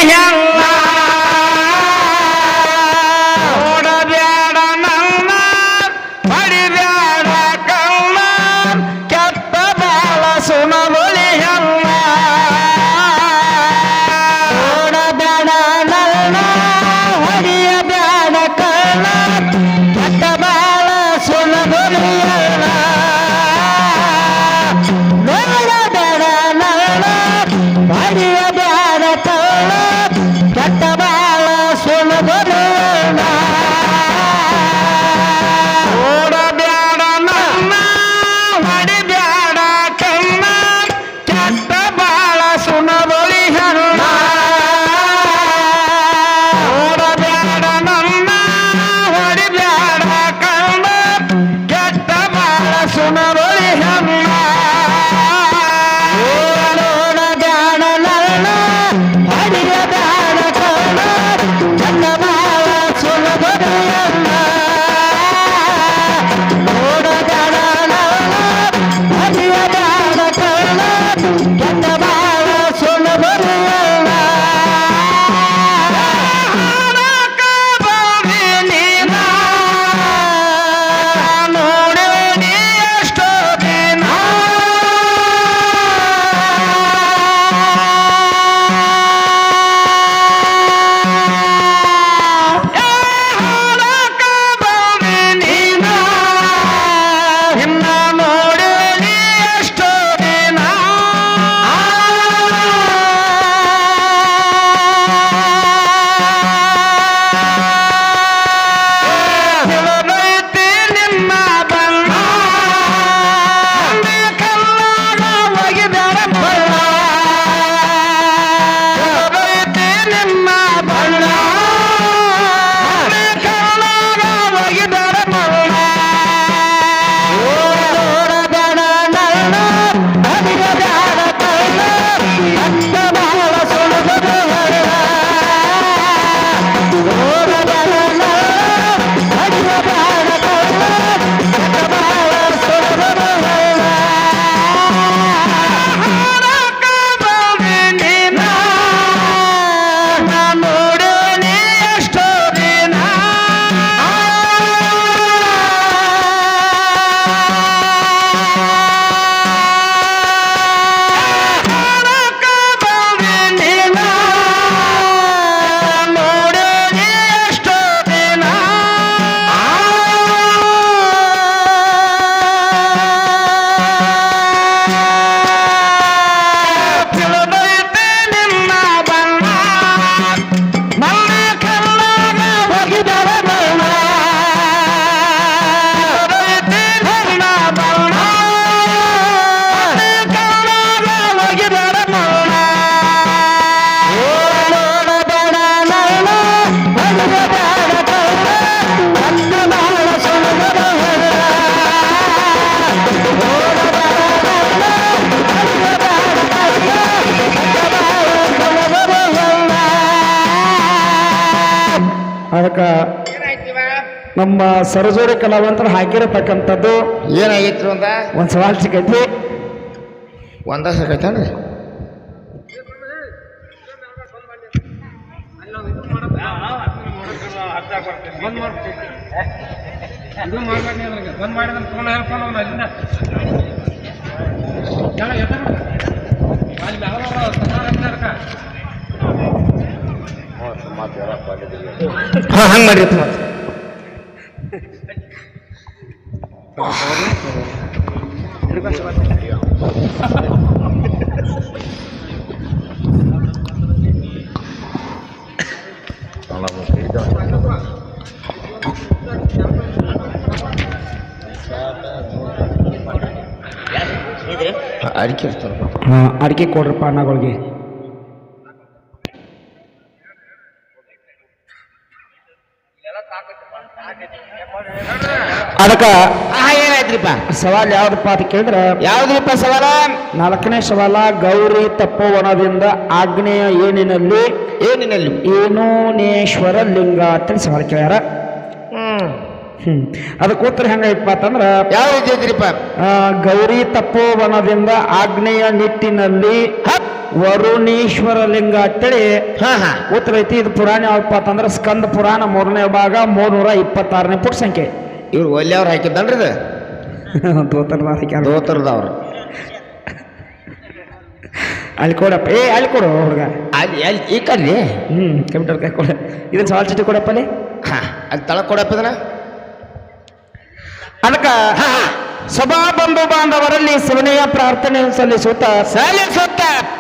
ಹೆಲ್ಲ ನೋಡಬ್ಯಾಡ ನನ್ನ ಹೊಡಿಬ್ಯಾಡ ಕಲ್ಲ ಕೆಟ್ಟ ಬಾಳ ಸುಣಬಳಿ ಹೆಲ್ಲ ನೋಡಬ್ಯಾಡ ನನ್ನ ಹೊಡಿಯಬ್ಯಾಡ ಕಲ್ಲ ಕೆಟ್ಟ ಬಾಳ ಸುಣಬಳಿ ಹೆಲ್ಲ ನೋಡಬೇಡ ನನ್ನ ಹೊಡಿಯಬೇಡ ಕಲ್ಲ ಕೆಟ್ಟ ಬಾಳ ಸುಣಬಳಿಯಲ್ಲ ನೋಡಬ್ಯಾಡ ನನ್ನ ಹೊಡಿಬ್ಯಾಡ ಕಲ್ಲ ಕೆಟ್ಟ ಬಾಳ ಸುಣಬಳಿ ಹೆಲ್ಲ ನೋಡಬ್ಯಾಡ ನನ್ನ ಹೊಡಿಬ್ಯಾಡ ಕಲ್ಲ ಕೆಟ್ಟ ಬಾಳ ಸುಣಬಳಿ ಹೆಲ್ಲ ನೋಡಬ್ಯಾಡ ನನ್ನ ಹೊಡಿಯಬ್ಯಾಡ ಕಲ್ಲ ಕೆಟ್ಟ ಬಾಳ ಸುಣಬಳಿಯಲ್ಲ ನೋಡಬ್ಯಾಡ ನನ್ನ ಹೊಡಿಯಬ್ಯಾಡ ಕಲ್ಲ ಕೆಟ್ಟ ಬಾಳ ಸುಣಬಳಿಯಲ್ಲ ನೋಡಿ ಎಷ್ಟೋ ದಿನ ಇನ್ನ ನೋಡಿ ಎಷ್ಟೋ ದಿನ ತಿಳಿದೈತಿ ನಿನ್ನ ಬಣ್ಣ ಕಲ್ಲಾಗ ಒಗಿದರ ಬಣ್ಣ ತಿಳಿದೈತಿ ನಿನ್ನ ಬಣ್ಣ ಕಲ್ಲಾಗ ಒಗಿದರ ಬಣ್ಣ ನೋಡಬೇಡ ನನ್ನ ಹೊಡಿಯಬ್ಯಾಡ ಕಲ್ಲ ಕೆಟ್ಟ ಬಾಳ ಸುಣಬಳಿಯಲ್ಲ ನೋಡಬೇಡ ನನ್ನ ಹೊಡಿಯಬ್ಯಾಡ ಕಲ್ಲ ಕೆಟ್ಟ ಬಾಳ ಸುಣಬಳಿಯಲ್ಲ ನೀನ ನೋಡಿ ಎಷ್ಟೋ ದಿನ ನೋಡಿ ಎಷ್ಟೋ ದಿನ ತಿಳಿದೈತಿ ನಿನ್ನ ಬಣ್ಣ ನನ್ನ ಕಲ್ಲಾಗ ಒಗಿದರ ಬಣ್ಣ ತಿಳಿದೈತಿ ನಿನ್ನ ಬಣ್ಣ ಕಲ್ಲಾಗ ಒಗಿದರ ಬಣ್ಣ ನೋಡಬೇಡ ನನ್ನ ಹೊಡಿಯಬ್ಯಾಡ ಕಲ್ಲ ಕೆಟ್ಟ ಬಾಳ ಸುಣಬಳಿಯಲ್ಲ ಅದಕ್ಕ ನಮ್ಮ ಸರಜೋಡಿ ಕಲಾವಂತರು ಹಾಕಿರತಕ್ಕಂಥದ್ದು ಏನಾಗಿತ್ತು ಅಂತ ಒಂದ್ ಸವಾಲ್ ಸಿಕ್ಕೈತಿ ಒಂದ ಸಕೈತನ್ರಿ ಬಂದ್ ಮಾಡಿದ ಫೋನ್ ಹೇಳ್ಕೊಂಡು ಅವ್ನು ಅಲ್ಲಿಂದ ಹಂಗ್ ಮಾಡ್ರಿ ಮತ್ತೆ ಅಡಿಕೆ ಇರ್ತಾರ ಅಡಿಕೆ ಕೊಡ್ರಪ್ಪ ಅಣ್ಣಗಳಿಗೆ ಅದಕ್ಕ ಏನಾಯ್ತ್ರಿಪ್ಪ ಸವಾಲ್ ಯಾವ್ದಪ್ಪ ಅಂತ ಕೇಳಿದ್ರ ಯಾವ್ದ್ರಿಪ್ಪ ಸವಾಲ 4ನೇ ಸವಾಲ ಗೌರಿ ತಪ್ಪೋವನದಿಂದ ಆಗ್ನೇಯ ಏನಿನಲ್ಲಿ ಏನಿನಲ್ಲಿ ಏನೋನೇಶ್ವರ ಲಿಂಗ ಅಂತ ಸವಾಲ್ ಕೇಳ್ಯಾರ ಅದಕ್ಕೆ ಉತ್ತರ ಹೆಂಗೈತಪ್ಪ ಅಂತಂದ್ರ ಯಾವ ರೀತಿ ಐತ್ರಿಪ್ಪ ಗೌರಿ ತಪ್ಪೋವನದಿಂದ ಆಗ್ನೇಯ ನಿಟ್ಟಿನಲ್ಲಿ ವರುಣೇಶ್ವರ ಲಿಂಗ ಅಂತೇಳಿ ಹಾ ಹಾ ಉತ್ತರ ಐತಿ. ಇದು ಪುರಾಣ ಯಾವಪ್ಪ ಅಂತಂದ್ರೆ ಸ್ಕಂದ ಪುರಾಣ 3ನೇ ಭಾಗ 326ನೇ ಪುಟ ಸಂಖ್ಯೆ. ಇವ್ರು ಒಲ್ಲೆಯವ್ರು ಹಾಕಿದ್ದನ್ರಿ ಇದು ದೋತರದಾರ ಹಾಕ್ಯಾರ. ದೋತರದವ್ರು ಅಲ್ಲಿ ಕೊಡಪ್ಪ, ಅಲ್ಲಿ ಕೊಡು ಹುಡುಗ. ಅಲ್ಲಿ ಅಲ್ಲಿ ಈ ಕಡ್ರಿ ಕಂಪ್ಯೂಟರ್ ಕೈ ಕೊಡ. ಇದನ್ನ ಸವಾಲ್ ಚೀಟಿ ಕೊಡಪ್ಪಲ್ಲಿ. ಹಾ ಅಲ್ಲಿ ತಳ ಕೊಡಪ್ಪದನ. ಅದಕ್ಕ ಸಭಾ ಬಂಧು ಬಾಂಧವರಲ್ಲಿ ಶಿವನೆಯ ಪ್ರಾರ್ಥನೆ ಸಲ್ಲಿಸುತ್ತ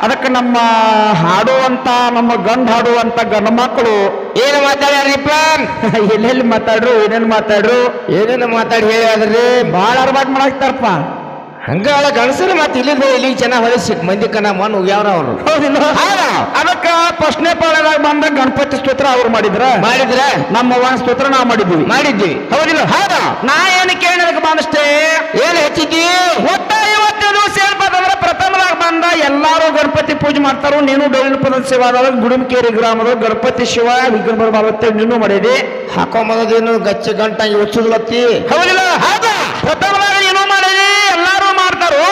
ಅದಕ್ಕೆ ನಮ್ಮ ಹಾಡುವಂತ ನಮ್ಮ ಗಂಡು ಹಾಡುವಂತ ಗಂಡು ಮಕ್ಕಳು ಏನು ಮಾತಾಡ್ಯಾರಿಪ್ಪ? ಎಲ್ಲೆಲ್ಲಿ ಮಾತಾಡ್ರು, ಏನೇನು ಮಾತಾಡ್ರು, ಏನೇನು ಮಾತಾಡಿ ಹೇಳಿದ್ರಿ? ಭಾಳ ಅರ್ಬಾಟ್ ಮಾಡಾಕ್ತಾರಪ್ಪ. ಹಂಗ ಗಣಸರು ಮತ್ತೆ ಇಲ್ಲಿಂದ ಇಲ್ಲಿ ಚೆನ್ನಾಗಿ ಹೊಲಿಸಿ ಮಂದಿ ಕನ ಮಣ್ಣು ಹೋಗ್ಯಾವ್ರ ಅವರು. ಹೌದಿಲ್ಲ? ಅದಕ್ಕ ಪ್ರಶ್ನೆ ಪಾಳದಾಗ ಬಂದ ಗಣಪತಿ ಸ್ತೋತ್ರ ಅವ್ರು ಮಾಡಿದ್ರ ನಮ್ಮ ಒಂದ್ ಸ್ತೋತ್ರ ನಾವು ಮಾಡಿದ್ವಿ. ಹೌದಿಲ್ಲ? ನಾ ಏನು ಕೇಳಿದಕ್ಕೆ ಬಂದಷ್ಟೇ. ಏನು ಹೆಚ್ಚಿದ್ದಿ? ಒಟ್ಟ 50 ದಿವಸ ಹೇಳ್ಬೇಕಂದ್ರೆ ಪ್ರಥಮದಾಗ ಬಂದ ಎಲ್ಲಾರು ಗಣಪತಿ ಪೂಜೆ ಮಾಡ್ತಾರೋ. ನೀನು ಡೊಳ್ಳಿನ ಪದ ಸೇವಾದಾಗ ಗುಡುಮಕೇರಿ ಗ್ರಾಮದ ಗಣಪತಿ ಶಿವ ವಿಗ್ರಹ ಬಾಬತ್ತೆ ನೀನು ಮಾಡಿದಿ. ಹಾಕೊಂಬದೇನು ಗಚ್ಚ ಗಂಟಾಗಿ ಹುಚ್ಚುದ್ಲತ್ತಿ. ಹೌದಿಲ್ಲ? ಪ್ರಥಮದಾಗ ನೀನು ಮಾಡಿದಿ, ಎಲ್ಲಾರು ಮಾಡ್ತಾರೋ.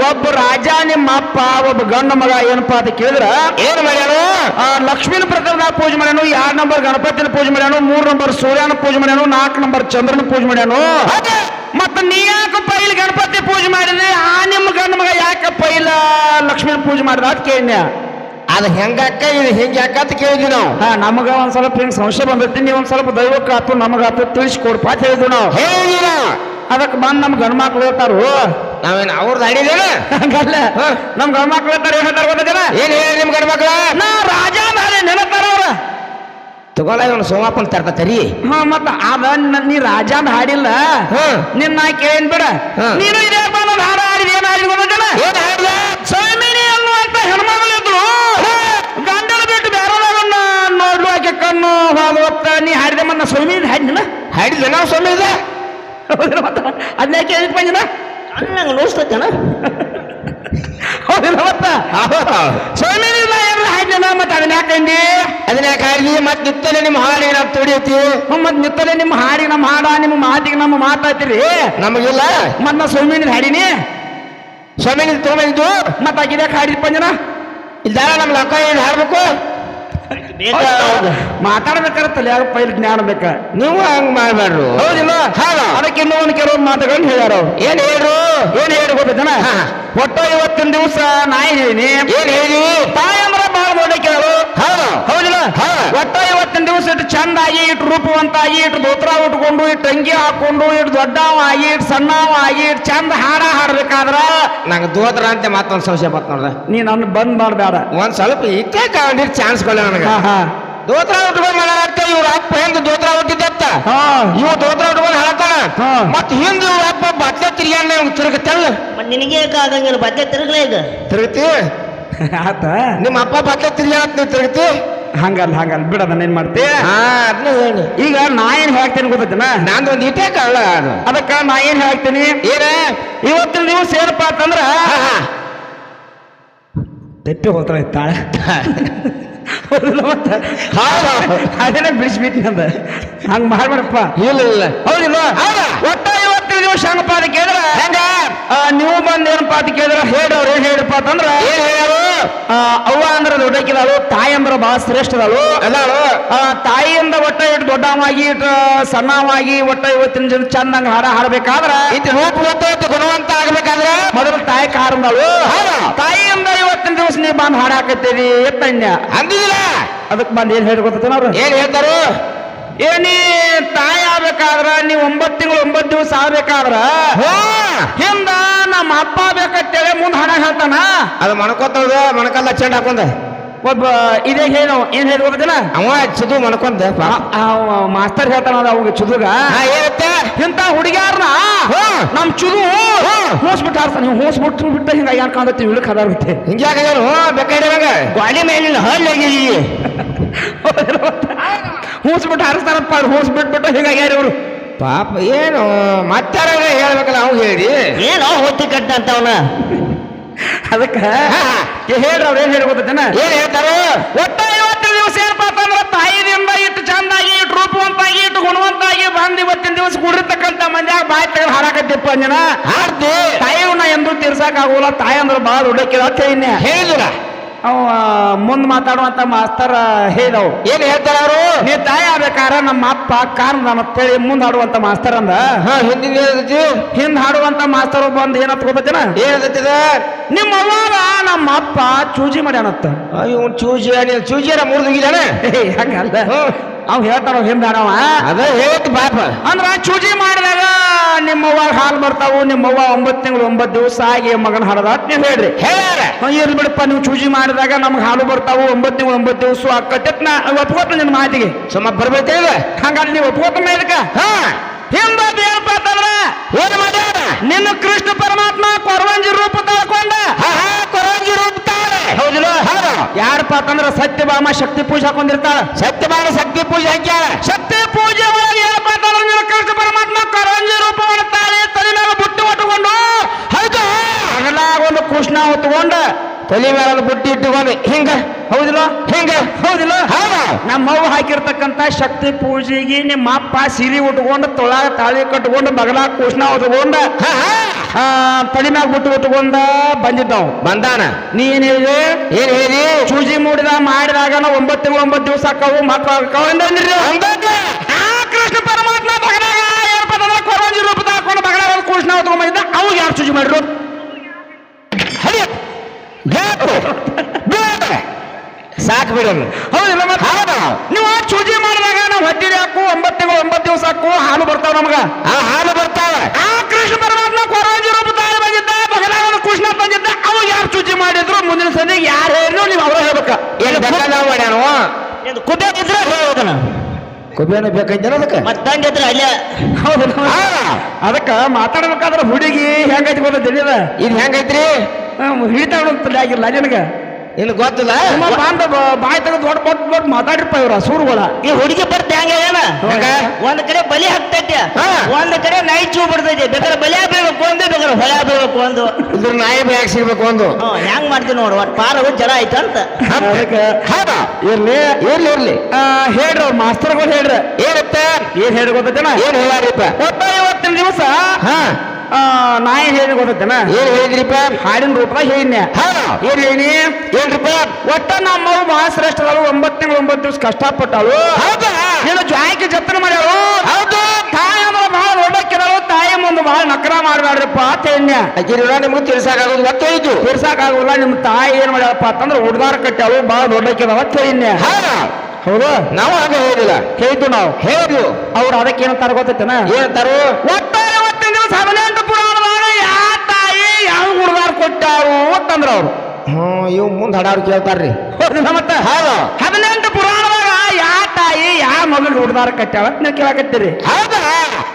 ಒಬ್ಬ ರಾಜ ನಿಮ್ಮ ಅಪ್ಪ ಒಬ್ಬ ಗಂಡ ಮಗ ಏನಪ್ಪಾ ಅಂತ ಕೇಳಿದ್ರ ಏನ್ ಮಾಡ್ಯಾನು? ಲಕ್ಷ್ಮೀನ ಪ್ರಥಮದಾಗ ಪೂಜೆ ಮಾಡ್ಯಾನು, 2 ನಂಬರ್ ಗಣಪತಿನ ಪೂಜೆ ಮಾಡ್ಯಾನು, 3 ನಂಬರ್ ಸೂರ್ಯನ ಪೂಜೆ ಮಾಡ್ಯಾನು, 4 ನಂಬರ್ ಚಂದ್ರನ ಪೂಜೆ ಮಾಡ್ಯಾನು. ಮತ್ತ ನೀ ಯಾಕಪ್ಪ ಇಲ್ಲಿ ಗಣಪತಿ ಪೂಜೆ ಮಾಡಿದ್ರೆ ನಿಮ್ಮ ಗಂಡ ಮಗ ಯಾಕಪ್ಪ ಇಲ್ಲ ಲಕ್ಷ್ಮೀನ ಪೂಜೆ ಮಾಡಿದ ಅಂತ ಕೇಳಿದ್ಯ. ಅದು ಹೆಂಗಾಕ ಇದು ಹೆಂಗ ಯಾಕ ಅಂತ ಕೇಳಿದ್ವಿ ನಾವು. ನಮಗ ಒಂದ್ ಸ್ವಲ್ಪ ಹಿಂಗ್ ಸಂಶಯ ಬಂದೈತಿ, ನೀವು ಒಂದ್ ಸ್ವಲ್ಪ ದೈವಕ್ಕಾತು ನಮಗಾತು ತಿಳಿಸ್ಕೊಡ್ಪ ಅಂತ ಹೇಳಿದ್ವಿ ನಾವು. ಹೇಳಿದಿರ ಅದಕ್ಕೆ ಬಂದ್ ನಮ್ ಗಂಡ ಮಕ್ಳು ಹೇಳ್ತಾರು. ನಾವೇನು ಅವ್ರದ್ದು ಅಡಿದೇನ? ಹಂಗಲ್ಲ, ನಮ್ ಗಂಡ ಮಕ್ಳು ಹೇಳ್ತಾರೆ. ಏನ್ ಹೇಳ್ತಾರ ಗೊತ್ತಿಲ್ಲ? ಏನ್ ಹೇಳಿ ನಿಮ್ ಗಂಡ ಮಕ್ಳ? ನಾ ರಾಜ ನಾಳೆ ನೆನತಾರ ಅವ್ರ ತಗೊಳ ಇವನು ಸೋಮಪ್ಪನ ತರ್ತರಿ. ಮತ್ತ ಅದ ನೀ ರಾಜ ಅಂತ ಹಾಡಿಲ್ಲ. ನಿನ್ನ ನಾ ಕೇಳೇನ್ ಬಿಡ. ನೀನು ಇದೇ ಬಂದ ಹಾಡ ಹಾಡಿದ ಏನ್ ಹಾಡಿದ ಗೊತ್ತಿಲ್ಲ? ಏನ್ ಹಾಡ್ದ? ಸೌಮಿನಿ ಅನ್ನುವಂತ ಹೆಣ್ಮಗಳು ಇದ್ರು. ಗಂಡನ ಬಿಟ್ಟು ಬೇರೆದವನ್ನ ನೋಡ್ಲು ಆಕೆ ಕಣ್ಣು ಹೋಗುತ್ತ ನೀ ಹಾಡಿದ ಮನ್ನ ಸೌಮಿನಿ ಹಾಡಿನ ಹಾಡಿದ್ವಿ ನಾವು ಸ್ವಾಮಿ ಇದೆ. ಅದನ್ನ ಕೇಳಿದ್ ಬಂದಿನ ನಂಗೆ ನೋಡ್ಸ್ತೇನ. ಹೌದಿಲ್ಲ? ಮತ್ತ ಸೌಮಿನಿ ಹಾಡಿನ ಮತ್ತೆ ಅದನ್ನ ಯಾಕಂಡಿ? ಅದನ್ನ ಯಾಕೆ ಹಾಡಿದ್ವಿ? ಮತ್ತೆ ನಿತ್ತಲೆ ನಿಮ್ಮ ಹಾಡು ಏನಾಗ ತೊಡಿಯತಿ? ಮತ್ ನಿತ್ತಲೆ ನಿಮ್ಮ ಹಾಡಿ ನಮ್ಮ ಹಾಡ ನಿಮ್ಮ ಮಾತಿಗೆ ನಮ್ಮ ಮಾತಾಡ್ತೀರಿ. ನಮಗಿಲ್ಲ. ಮತ್ ನಾ ಸೌಮಿನಿ ಹಾಡಿನಿ, ಸ್ವಾಮಿ ತೊಗೊಂಡಿದ್ದು ಮತ್ ಆಗಿದ್ಯಾಕ ಹಾಡಿದ್ ಬಂದಿನ? ಇಲ್ದಾರ ನಮ್ ಲಕ್ಕ ಏನು ಹಾಡ್ಬೇಕು? ಮಾತಾಡ್ಬೇಕಾರತ್ತಲ್ಲ ಯಾರು ಪೈಲ್ ಜ್ಞಾನ ಬೇಕ. ನೀವು ಹಂಗ ಮಾಡ್ಬೇಡ್ರು. ಹೌದಿಲ್ಲ? ಅದಕ್ಕೆ ಇನ್ನೊಂದು ಕೆಲವೊಂದು ಮಾತುಗಳನ್ನ ಹೇಳ್ಯಾರ. ಏನ್ ಹೇಳ್ರು? ಏನ್ ಹೇಳಿ ಗೊತ್ತೇನ? ಒಟ್ಟು 50 ದಿವಸ ನಾ ಹೇಳಿನಿ. ಏನ್ ಹೇಳಿ? ತಾಯಂದ್ರ ಬಾಳ ನೋಡಕ್ಕಿದ್ರು. ಹೌದಿಲ್ಲ? ಒಟ್ಟು 50 ದಿವಸ ಇಟ್ಟು ಚಂದಾಗಿ, ಇಟ್ಟು ರೂಪವಂತಾಗಿ, ಇಟ್ಟು ದೋತ್ರ ಉಟ್ಕೊಂಡು, ಇಟ್ಟು ಅಂಗಿ ಹಾಕೊಂಡು, ಇಟ್ಟು ದೊಡ್ಡವಾಗಿ, ಇಟ್ಟು ಸಣ್ಣವಾಗಿ, ಇಟ್ಟು ಚಂದ ಹಾಡ ಹಾಡ್ಬೇಕಾದ್ರ ನಂಗೆ ದೋತ್ರ ಅಂತ ಮತ್ತೊಂದು ಸಂಶಯ ಬತ್ ನೋಡ್ದ. ನೀ ನನ್ನ ಬಂದ್ ಮಾಡ್ಬೇಡ. ಒಂದ್ ಸ್ವಲ್ಪ ಇಟ್ಟೇ ಚಾನ್ಸ್ ಕೊಡ ನನಗೆ. ದೋತ್ರ ಉಟ್ಕೊಂಡು ಮಾಡಾಕ ಇವ್ರ ಅಪ್ಪ ಹೆಂಗ್ ದೋತ್ರ ಉಟ್ಟಿದ್ದತ್ತ ಇವ್ ದೋತ್ರ ಉಟ್ಕೊಂಡು ಹಾಳತಾನ. ಮತ್ ಹಿಂದ್ ಇವ್ರ ಅಪ್ಪ ಬಟ್ಟೆ ತಿರ್ಗ್ಯಾನ ತಿರುಗತ್ತಲ್ಲ. ನಿನಗೆ ಆಗಂಗಿಲ್ಲ ಬಟ್ಟೆ ತಿರುಗಲೇ ಈಗ ತಿರುಗತಿ ಆತ. ನಿಮ್ಮ ಅಪ್ಪ ಬಟ್ಟೆ ತಿರ್ಗ್ಯಾನ ನೀವು ತಿರುಗತಿ. ಹಂಗಲ್ಲ ಬಿಡ ಏನ್ ಮಾಡ್ತಿ. ಅದನ್ನ ಹೇಳಿ. ಈಗ ನಾ ಏನ್ ಹೇಳ್ತೇನೆ ಗೊತ್ತೇನ? ನಂದು ಒಂದ್ ಇಟ್ಟೇ ಕಾಳ ಅದು. ಅದಕ್ಕ ನಾ ಏನ್ ಹೇಳ್ತೀನಿ ಏನ 50 ದಿವಸ ಏನಪ್ಪಾ ಅಂತಂದ್ರ ತೆಪ್ಪೆ ಹೋಗ್ತಾಳೆ ತಾಳೆ. ಅದೇನ ಬಿಡಿಸ್ಬಿಟ್ಟು ನಂದ ಹಂಗ ಮಾಡ್ಬೇಡಪ್ಪ. ಇಲ್ಲ ಹೌದಿಲ್ಲ? ಒಟ್ಟ 50 ದಿವಸ ಹಂಗಪ್ಪ ಅಂತ ಕೇಳಿದ್ರ ಹೆಂಗ ನೀವು ಬಂದ್ ಏನಪ್ಪಾ ಅಂತ ಕೇಳಿದ್ರ ಹೇಳ್ರವ್ರು ಏನ್ ಹೇಳಿರಪ್ಪ ಅಂತಂದ್ರ ಅವ್ವ ಅಂದ್ರ ದೊಡ್ಡಕ್ಕಿದಾಳು, ತಾಯಿ ಅಂದ್ರ ಬಹಳ ಶ್ರೇಷ್ಠದಾಳು ಅದಾಳು. ತಾಯಿಯಿಂದ ಒಟ್ಟ ಇಟ್ಟು ದೊಡ್ಡವಾಗಿ ಇಟ್ಟು ಸಣ್ಣವಾಗಿ ಒಟ್ಟ 50 ಜನ ಚಂದಂಗ ಹಾಡ ಹಾಡ್ಬೇಕಾದ್ರ ಇಟ್ಟು ರೂಪ ಗೊತ್ತಾಯ್ತು ಗುಣವಂತ ಆಗ್ಬೇಕಾದ್ರೆ ಮೊದಲು ತಾಯಿ ಕಾರಂದಾಳು. ತಾಯಿಯಿಂದ 50 ದಿವಸ ನೀ ಬಂದ್ ಹಾಡ ಹಾಕತ್ತೀರಿ ಎತ್ತನ್ಯ ಅಂದಿಲ್ಲ. ಅದಕ್ಕೆ ಬಂದ್ ಏನ್ ಹೇಳಿ ಗೊತ್ತೇನ ಅವ್ರು? ಏನ್ ಹೇಳ್ತಾರು? ಏನಿ ತಾಯಿ ಆಗ್ಬೇಕಾದ್ರ ನೀವ್ 9 ತಿಂಗಳು 9 ದಿವಸ ಆಗ್ಬೇಕಾದ್ರ ಹಿಂದ ನಮ್ಮ ಅಪ್ಪ ಬೇಕಂತೇಳಿ ಮುಂದ್ ಹಾಡ ಹೇಳ್ತಾನ. ಅದು ಮಣ್ಕೋತದ ಮಣಕಲ್ಲ ಚೆಂಡ್ ಹಾಕೊಂಡ ಒಬ್ಬ ಇದೇ ಏನು ಏನ್ ಹೇಳಿ ಗೊತ್ತಿಲ್ಲ? ಅವ ಚುದು ಮಣ್ಕೊಂಡ ಮಾಸ್ತರ್ ಹೇಳ್ತಾನ ಅವಾಗ ಚುದುಗ ಏನತ್ತ ಇಂತ ಹುಡುಗ್ಯಾರನ ನಮ್ ಚುದು ಹೋಸ್ಬಿಟ್ಟು ಹಾರ್ತಾನ. ನೀವು ಹೋಸ್ಬಿಟ್ಟು ಬಿಟ್ಟ ಹಿಂಗ ಯಾರು ಕಾಣತ್ತೀವಿ ಇಳಕ್ ಅದಾಗುತ್ತೆ. ಹಿಂಗ್ಯಾಕೇನು ಬೇಕಾಗ ಗಾಡಿ ಮೇಲಿನ ಹಳ್ಳಿ ಹೂಸ್ಬಿಟ್ಟು ಹಾರಿಸ್ತಾರಪ್ಪ. ಹೂಸ್ಬಿಟ್ಬಿಟ್ಟು ಹಿಂಗಾಗ್ಯಾರ ಇವ್ರು ಪಾಪ. ಏನು ಮತ್ತಾರ ಹೇಳ್ಬೇಕಲ್ಲ ಅವ್ ಹೇಳಿ ಏನೋ ಹೊತ್ತಿ ಕಟ್ಟ ಅಂತವನ. ಅದಕ್ಕ ಹೇಳ್ರಿ ಅವ್ರು ಏನ್ ಹೇಳಿ ಗೊತ್ತೇನ? ಏನ್ ಹೇಳ್ತಾರು? ಒಟ್ಟ 50 ದಿವಸ ಏನಪ್ಪಾ ಅಂತಂದ್ರ ತಾಯಿದಿಂದ ಇಟ್ಟು ಚಂದಾಗಿ, ಇಟ್ಟು ರೂಪವಂತಾಗಿ, ಇಟ್ಟು ಗುಣವಂತಾಗಿ ಬಂದ್ ಇವತ್ತಿನ ದಿವಸ ಕೂಡಿರ್ತಕ್ಕಂಥ ಮಂದ್ಯಾಗ ಬಾಯಿ ತೆಗೆದು ಹಾರಾಕತ್ತಿಪ್ಪ ಅಂಜನ ಹಾಡ್ತಿ ತಾಯಿಯವ್ನ ಎಂದು ತೀರ್ಸಾಕ ಆಗೋಲ್ಲ ತಾಯಿ ಅಂದ್ರೆ ಬಹಳ ಹುಡುಕಿದ ಇನ್ಯ ಹೇಳಿದ್ರ ಅವ ಮುಂದ್ ಮಾತಾಡುವಂತ ಮಾಸ್ತರ್ ಹೇಳಿದವು ಏನ್ ಹೇಳ್ತಾರ ಅವರು ನೀ ತಾಯಿ ಆಗ್ಬೇಕಾರ ನಮ್ಮ ಅಪ್ಪ ಕಾರಣ ಅಂತೇಳಿ ಮುಂದ್ ಹಾಡುವಂತ ಮಾಸ್ತರ್ ಅಂದ ಹಿಂದಿನ ಏನೈತಿ ಹಿಂದ್ ಹಾಡುವಂತ ಮಾಸ್ತರ್ ಬಂದ್ ಏನತ್ ಗೊತ್ತೇನ ಏನೈತಿದ ನಿಮ್ಮ ಅವ್ವಾಗ ನಮ್ಮ ಅಪ್ಪ ಚೂಜಿ ಮಾಡ್ಯಾನತ್ತ ಇವನ್ ಚೂಜಿಯರ ಮುರಿದೋಗಿದ್ದಾನೆ ಹಂಗಲ್ಲ ಅವ್ ಹೇಳ್ತಾರ ಹಿಂದ ಹಾಡವ ಅದ ಹೇಳತ್ ಬಾಪ ಅಂದ್ರ ಚೂಜಿ ಮಾಡಿದಾಗ ನಿಮ್ಮವ್ವ ಹಾಲು ಬರ್ತಾವು ನಿಮ್ಮವ್ವ 9 ತಿಂಗಳು 9 ದಿವಸ ಆಗಿ ಮಗನ ಹಾಡದ ನೀವು ಹೇಳ್ರಿ ಹೇಳ್ಯಾರ ಇರ್ಲಿ ಬಿಡಪ್ಪ ನೀವು ಚೂಜಿ ಮಾಡಿದಾಗ ನಮ್ಗೆ ಹಾಲು ಬರ್ತಾವು 9 ತಿಂಗಳು 9 ದಿವಸ ಆಕತ್ತೆ ನಾ ಒಪ್ಕೋತ ನಿನ್ನ ಮಾತಿಗೆ ಸುಮ್ಮ ಬರ್ಬೇಕೇವ ಹಂಗಾದ್ರೆ ನೀವು ಒಪ್ಕೋತ ಇದಕ್ಕ ಹಿಂದ ಏನಪ್ಪ ಅಂತಂದ್ರ ಏನ್ ಮಾಡ್ಯಾರ ನಿನ್ನ ಕೃಷ್ಣ ಪರಮಾತ್ಮ ಕೊರವಂಜಿ ರೂಪ ತಳ್ಕೊಂಡ ಕೊರಂಜಿ ರೂಪ್ತಾರೆ ಹೌದಿಲ್ಲ ಯಾರಪ್ಪ ಅಂತಂದ್ರ ಸತ್ಯಭಾಮ ಶಕ್ತಿ ಪೂಜೆ ಹಾಕೊಂಡಿರ್ತಾಳ ಸತ್ಯಮಾನ ಶಕ್ತಿ ಪೂಜೆ ಹಾಕ್ಯಾರ ಶಕ್ತಿ ಪೂಜೆ ಒಳಗೆ ಏನಪ್ಪ ಅಂತಂದ್ರೆ ನಿನ್ನ ಕೃಷ್ಣ ಪರಮಾತ್ಮ ಕೊರವಂಜಿ ರೂಪ ಮಾಡ್ತಾಳೆ ತಲೆ ಮೇಲೆ ಬುಟ್ಟಿ ಹೊಟ್ಟುಕೊಂಡು ಹೌದು ಅಗಲಾಗ ಒಂದು ಕೃಷ್ಣ ಹೊತ್ತುಕೊಂಡ ತಲೆ ಮೇಲೆ ಬುಟ್ಟಿ ಇಟ್ಟುಕೊಂಡು ಹಿಂಗ ಹೌದಿಲ್ಲ ಹಿಂಗ ಹೌದಿಲ್ಲ ಹೌದ ನಮ್ಮವ್ವ ಹಾಕಿರ್ತಕ್ಕಂಥ ಶಕ್ತಿ ಪೂಜೆಗೆ ನಿಮ್ಮ ಅಪ್ಪ ಸಿರಿ ಉಟ್ಕೊಂಡು ತೊಳಾಗ ತಾಳಿ ಕಟ್ಕೊಂಡು ಬಗಲಾಗ ಕೃಷ್ಣ ಹೊತ್ಕೊಂಡ ತಲೆ ಮ್ಯಾಗ ಬುಟ್ಟಿ ಉಟ್ಕೊಂಡ ಬಂದಿದ್ದಾವ್ ಬಂದಾನ ನೀ ಏನ್ ಹೇಳಿದೆ ಏನ್ ಹೇಳಿ ಚೂಜಿ ಮಾಡಿದಾಗ ನಾವು 9 ತಿಂಗಳು 9 ದಿವಸ ಆಕಾವು ಮಕ್ಕಳು ಆಕಾವು ಅಂದ್ರಿ ಕೃಷ್ಣ ಪರಮಾತ್ಮ ಬಗಲಾಗ ಏನಪ್ಪ ಅಂತಂದ್ರೆ ಕೊರಂಜಿ ರೂಪದ ಹಾಕೊಂಡು ಬಗಲಾಗ ಕೃಷ್ಣ ಹೊತ್ಕೊಂಡ್ ಅವಾಗ ಯಾರು ಚೂಜಿ ಮಾಡಿರು ಸಾಕು ಬಿಡೋದು ಹೌದಿಲ್ಲ ಮತ್ತೆ ನೀವು ಚೂಜಿ ಮಾಡಿದಾಗ ನಾವು ಹತ್ತಿರ ಹಾಕು 9 ತಿಂಗಳು 9 ದಿವಸ ಹಾಕು ಹಾಲು ಬರ್ತಾವ ನಮಗ ಆ ಹಾಲು ಬರ್ತಾವ ಆ ಕೃಷ್ಣ ಪರಮಾತ್ಮ ಕೊರಂಜಿ ರೂಪದಾಗ ಬಂದಿದ್ದ ಬಗಲಾಗ ಕೃಷ್ಣ ಬಂದಿದ್ದ ಅವಾಗ ಯಾರು ಚೂಜಿ ಮಾಡಿದ್ರು ಮುಂದಿನ ಸಂಜೆಗೆ ಯಾರು ಹೇಳಿದ್ರು ನೀವು ಅವ್ರ ಹೇಳ್ಬೇಕ ಏನು ನಾವು ಮಾಡ್ಯಾನು ಕುಬ್ಬಿದ್ರೆ ಹೋಗೋದನ ಕೊಬ್ಬೇನು ಬೇಕಾಯ್ತಾನ ಅದಕ್ಕೆ ಮತ್ತಂಗಿದ್ರೆ ಅಲ್ಲೇ ಹೌದು ಅದಕ್ಕ ಮಾತಾಡ್ಬೇಕಾದ್ರೆ ಹುಡುಗಿ ಹೆಂಗೈತಿ ಗೊತ್ತ ತಿಳಿಯದ ಇದು ಹೆಂಗೈತ್ರಿ ಹಿಡಿತಾಡ ಆಗಿಲ್ಲ ನಿನಗ ನಿನ್ ಗೊತ್ತದ ಬಾಂಧ ಬಾಯಿ ತೆಗೆದು ದೊಡ್ಡ ದೊಡ್ಡ ದೊಡ್ಡ ಮಾತಾಡಿರ್ಪ ಇವ್ರ ಸೂರುಗಳ ಈ ಹುಡುಗಿ ಬರ್ತೆ ಹಂಗ ಏನ ಒಂದ್ ಕಡೆ ಬಲಿ ಹಾಕ್ತೈತೆ ಒಂದ್ ಕಡೆ ನಾಯಿ ಚೂ ಬಿಡ್ತೈತೆ ಬೇಕಾದ್ರೆ ಬಲಿ ಬೀಳ್ಬೇಕು ಒಂದು ಬೇಕಾದ್ರೆ ಹೊಳ ಬೀಳ್ಬೇಕು ಒಂದು ಇದ್ರ ನಾಯಿ ಬ್ಯಾಗ್ ಸಿಗ್ಬೇಕು ಒಂದು ಹೆಂಗ್ ಮಾಡ್ತೀವಿ ನೋಡು ಒಟ್ಟು ಪಾರ ಜಲ ಆಯ್ತು ಅಂತ ಅದಕ್ಕೆ ಹೌದಾ ಇರ್ಲಿ ಇರ್ಲಿ ಹೇಳ್ರಿ ಅವ್ರ ಮಾಸ್ತರ್ಗಳು ಹೇಳ್ರಿ ಏನತ್ತ ಏನ್ ಹೇಳಿ ಗೊತ್ತೇನ ಏನ್ ಹೇಳಾರಿಪ್ಪ ಇವತ್ತಿನ ದಿವಸ ಹಾ ನಾ ಏನ್ ಹೇಳಿ ಗೊತ್ತೇನ ಏನ್ ಹೇಳಿದ್ರಿಪ್ಪ ಹಾಡಿನ ರೂಪದಾಗ ಹೇಳಿನ ಹೌದಾ ಏನ್ ಹೇಳಿ ಏನ್ರಿಪ್ಪ ಒಟ್ಟ ನಮ್ಮವು ಮಹಾಶ್ರೇಷ್ಠದಳು 9 ತಿಂಗಳು 9 ದಿವಸ ಕಷ್ಟಪಟ್ಟಳು ಹೌದಾ ನೀನು ಜಾಯಕ್ಕೆ ಜತನ ಮಾಡ್ಯಾಳು ಹೌದು ತಾಯಿ ಅಂದ್ರೆ ಬಹಳ ಒಡ್ಡಕ್ಕಿದಳು ತಾಯಿ ಮುಂದೆ ಬಹಳ ನಕರ ಮಾಡ್ಬೇಡ್ರಪ್ಪ ತೇನ್ಯ ಅಕ್ಕಿರ ನಿಮ್ಗೆ ತಿಳ್ಸಾಕಾಗೋದು ಗೊತ್ತಾಯ್ತು ತಿರ್ಸಾಕಾಗಲ್ಲ ನಿಮ್ಮ ತಾಯಿ ಏನ್ ಮಾಡ್ಯಾಳಪ್ಪ ಅಂತಂದ್ರೆ ಉಡ್ದಾರ ಕಟ್ಟಾಳು ಬಹಳ ದೊಡ್ಡಕ್ಕಿದಾವ ತೇನ್ಯ ಹೌದಾ ಹೌದು ನಾವು ಹಾಗೆ ಹೇಳಿಲ್ಲ ಹೇಳಿದ್ದು ನಾವು ಹೇಳಿದ್ವು ಅವ್ರು ಅದಕ್ಕೆ ಏನಂತಾರ ಗೊತ್ತೈತೇನ ಏನಂತಾರು ಒಟ್ಟ 15 ದಿವಸ 18 ಪುರಾಣದಾಗ ಯಾವ ತಾಯಿ ಯಾವ ಉಡ್ದಾರ ಕೊಟ್ಟಾರು ಅಂತಂದ್ರ ಅವ್ರು ಇವ್ ಮುಂದ್ ಹಡಾರು ಕೇಳ್ತಾರ್ರಿ ಮತ್ತೆ ಹೌದು 18 ಪುರಾಣದಾಗ ಯಾವ ತಾಯಿ ಯಾವ ಮಗಳು ಉಡ್ದಾರ ಕಟ್ಟಾಳ ಅಂತ ನೀವು ಕೇಳಕತ್ತೀರಿ ಹೌದಾ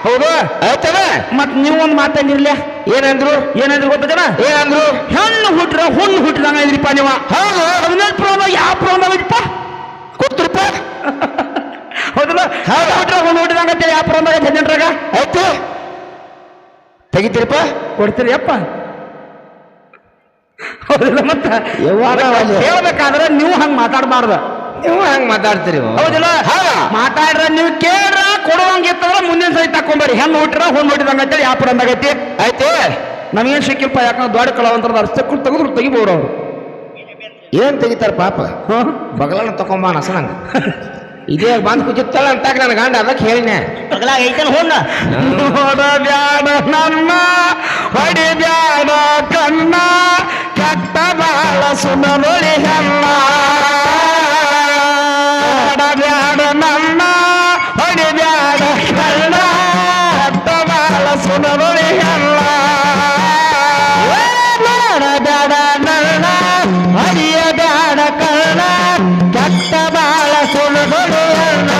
ಹೌದು ಆಯ್ತದ ಮತ್ ನೀವು ಒಂದು ಮಾತಂದಿರ್ಲಿ ಏನಂದ್ರು ಏನಂದ್ರು ಗೊತ್ತೇನ ಏನಂದ್ರು ಹೆಣ್ಣು ಹುಟ್ರ ಹುಣ್ಣು ಹುಟ್ಟಿದಂಗ ಇದ್ರಿಪ್ಪ ನೀವು ಹೌದು 18 ಪುರಾಣ ಯಾವ ಪುರಾಣ ಇದ್ರಿಪ್ಪ ಕೊಡ್ತಿರಪ್ಪ ಹೌದಲ್ಲ ಹೌದು. ಹುಟ್ರ ಹುಣ್ಣು ಹುಟ್ಟಿದಂಗ ಅಂತೇಳಿ ಯಾವ ಪುರಾಣದಾಗ 18 ಆಯ್ತು ತೆಗಿತೀರಪ್ಪ ಕೊಡ್ತೀರಿ ಅಪ್ಪ ಹೌದಿಲ್ಲ ಮತ್ತ ಯಾವಾಗ ಅಲ್ಲಿ? ಹೇಳ್ಬೇಕಾದ್ರೆ ನೀವು ಹಂಗ ಮಾತಾಡಬಾರ್ದು ನೀವು ಹಂಗ್ ಮಾತಾಡ್ತೀರಿ ಹೌದಿಲ್ಲ ಹೌದಾ? ಮಾತಾಡ್ರ ನೀವು ಕೇಳ್ರ ಕೊಡುವಂಗಿತ್ತಂದ್ರ ಮುಂದಿನ ಸರಿ ತಕೊಂಬರಿ ಹೆಣ್ಣು ಹುಟ್ಟಿರ ಹುಣ್ಣು ಹುಟ್ಟಿದಂಗ ಅಂತೇಳಿ ಯಾವ ಪುರಾಣದಾಗೈತಿ ಆಯ್ತು ನಮಗೇನ್ ಸಿಕ್ಕಿಲ್ಪ ಯಾಕಂದ್ರೆ ದೊಡ್ಡ ಕಳವಂತರ ಅರ್ಸ್ತಕ್ಕೂ ತೆಗೆದ್ರು ತೆಗಿಬಹುದು ಅವ್ರು ಏನ್ ತೆಗಿತಾರ ಪಾಪ ಬಗಲನ್ನ ತಕೊಂಬ ನಸನಂಗ ಇದೇ ಬಂದ್ ಕುಚಿತ್ತಾಳ ಅಂತಾಕ ನನ್ನ ಗಂಡ ಅದಕ್ಕೆ ಹೇಳಿನೆ ಬಗಲಾಗ ಐತೇನ ಹುಣ್ಣ ಹೊಡಬ್ಯಾಡ ನನ್ನ ಹೊಡಿಬ್ಯಾಡ ಕಣ್ಣ ಕೆಟ್ಟ ಬಾಳ ಸುನೊಳಿ ಹೆಣ್ಣ ಹೊಡಬ್ಯಾಡ ನನ್ನ ಹೊಡಿಬ್ಯಾಡ ಕಣ್ಣ ಕೆಟ್ಟ ಬಾಳ ಸುನೊಳಿ ಹೆಣ್ಣ ಮಾಡಬ್ಯಾಡ ನನ್ನ ಹೊಡಿಯಬ್ಯಾಡ ಕಣ್ಣ ಕೆಟ್ಟ ಬಾಳ ಸುನೊಳಿ ಹೆಣ್ಣ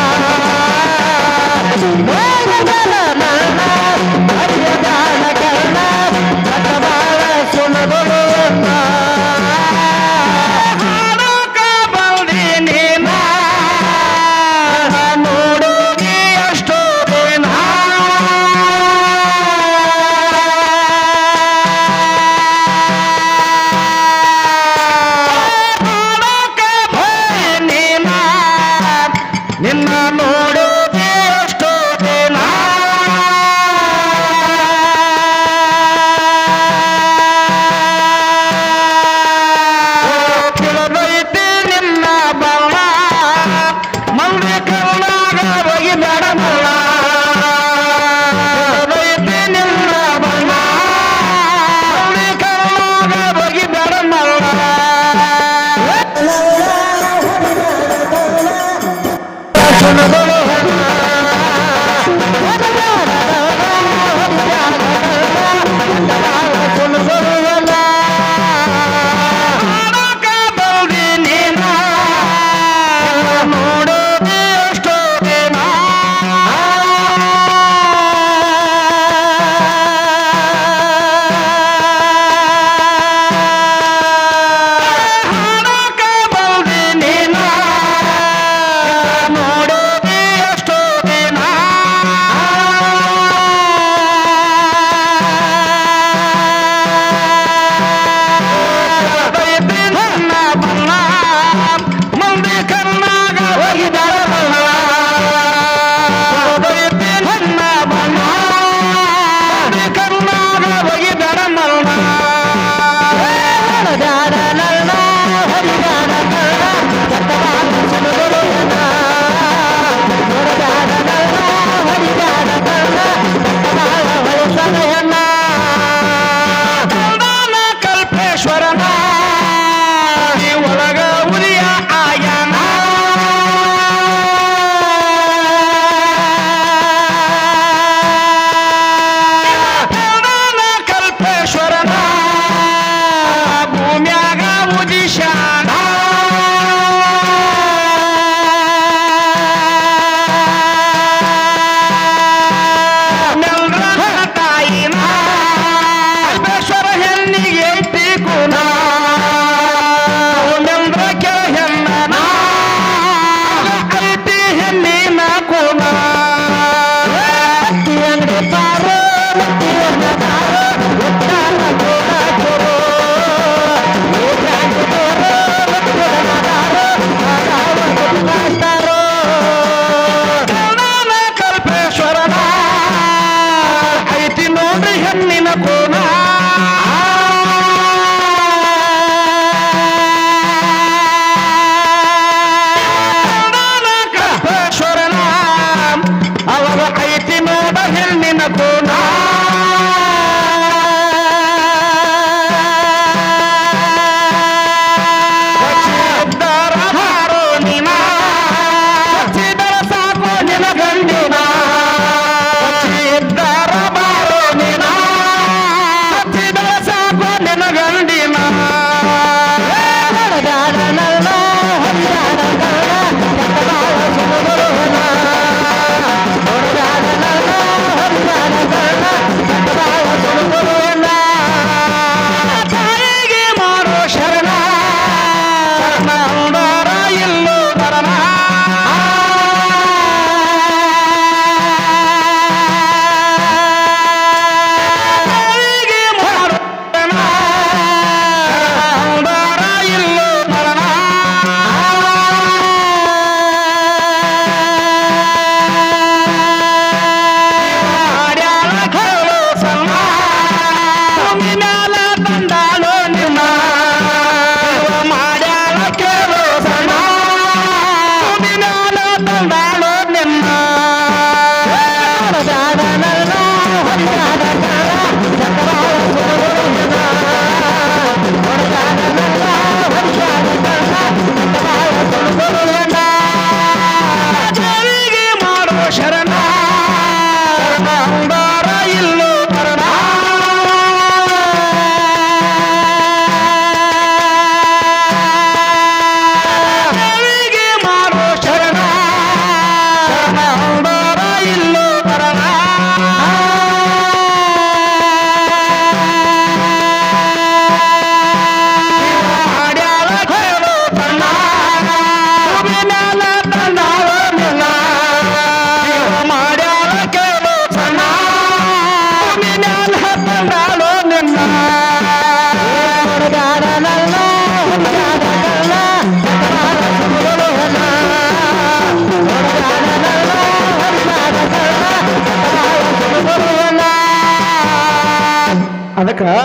ಯಾಕ